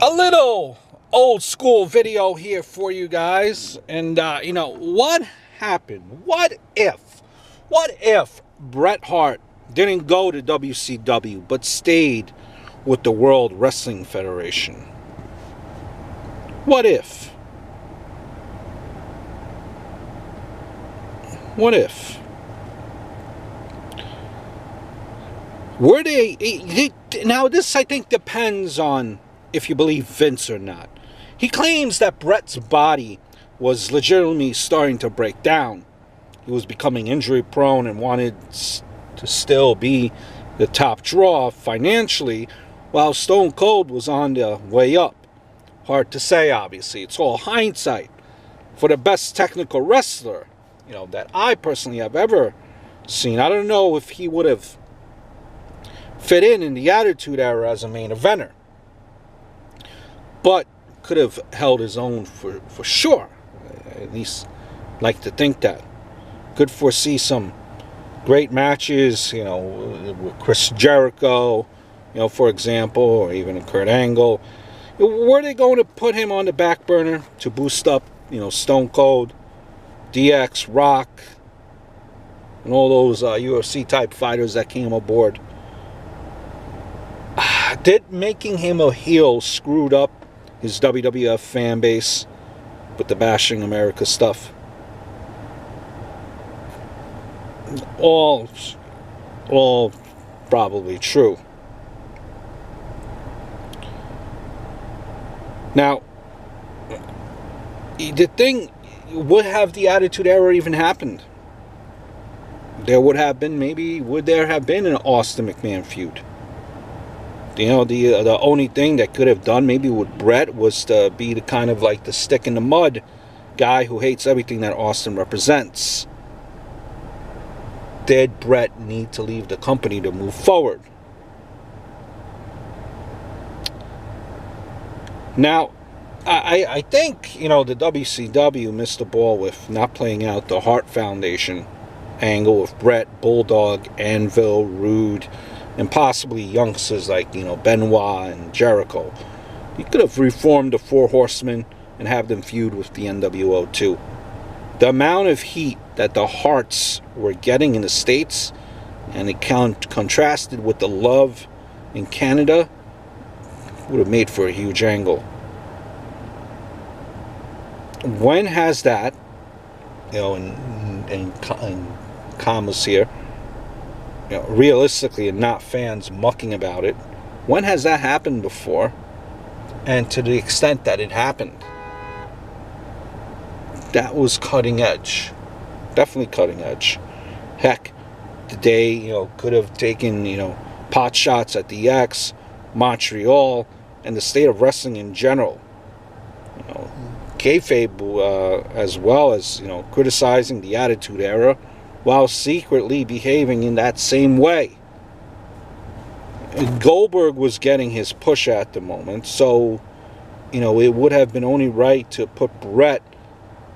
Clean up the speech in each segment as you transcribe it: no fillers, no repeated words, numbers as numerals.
A little old school video here for you guys. And, what happened? What if Bret Hart didn't go to WCW but stayed with the World Wrestling Federation? What if? What if? Were they now, this, I think, depends on if you believe Vince or not. He claims that Bret's body was legitimately starting to break down. He was becoming injury prone and wanted to still be the top draw financially, while Stone Cold was on the way up. Hard to say, obviously. It's all hindsight. For the best technical wrestler, that I personally have ever seen, I don't know if he would have fit in the Attitude Era as a main eventer, but could have held his own for sure. At least like to think that. Could foresee some great matches, with Chris Jericho, for example, or even Kurt Angle. Were they going to put him on the back burner to boost up, Stone Cold, DX, Rock, and all those UFC type fighters that came aboard? Did making him a heel screwed up his WWF fan base with the Bashing America stuff? All probably true. Now, the thing, would have the Attitude Era even happened? Would there have been an Austin McMahon feud? The only thing that could have done maybe with Bret was to be the kind of like the stick in the mud guy who hates everything that Austin represents. Did Bret need to leave the company to move forward? Now, I think, the WCW missed the ball with not playing out the Hart Foundation angle with Bret, Bulldog, Anvil, Rude, and possibly youngsters like, Benoit and Jericho. You could have reformed the Four Horsemen and have them feud with the NWO too. The amount of heat that the Harts were getting in the States, and it contrasted with the love in Canada, would have made for a huge angle. When has that, in commas here, realistically, and not fans mucking about it, when has that happened before? And to the extent that it happened, that was cutting edge. Definitely cutting edge. Heck, today, could have taken, pot shots at the X, Montreal, and the state of wrestling in general. Kayfabe, as well as, criticizing the Attitude Era, while secretly behaving in that same way. Goldberg was getting his push at the moment, so, it would have been only right to put Bret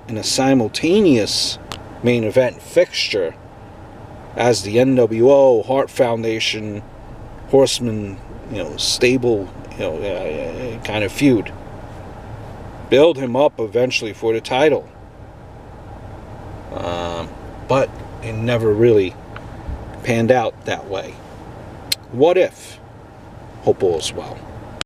in a simultaneous main event fixture as the NWO, Hart Foundation, Horseman, stable, kind of feud. Build him up eventually for the title. But it never really panned out that way. What if? Hope all is well.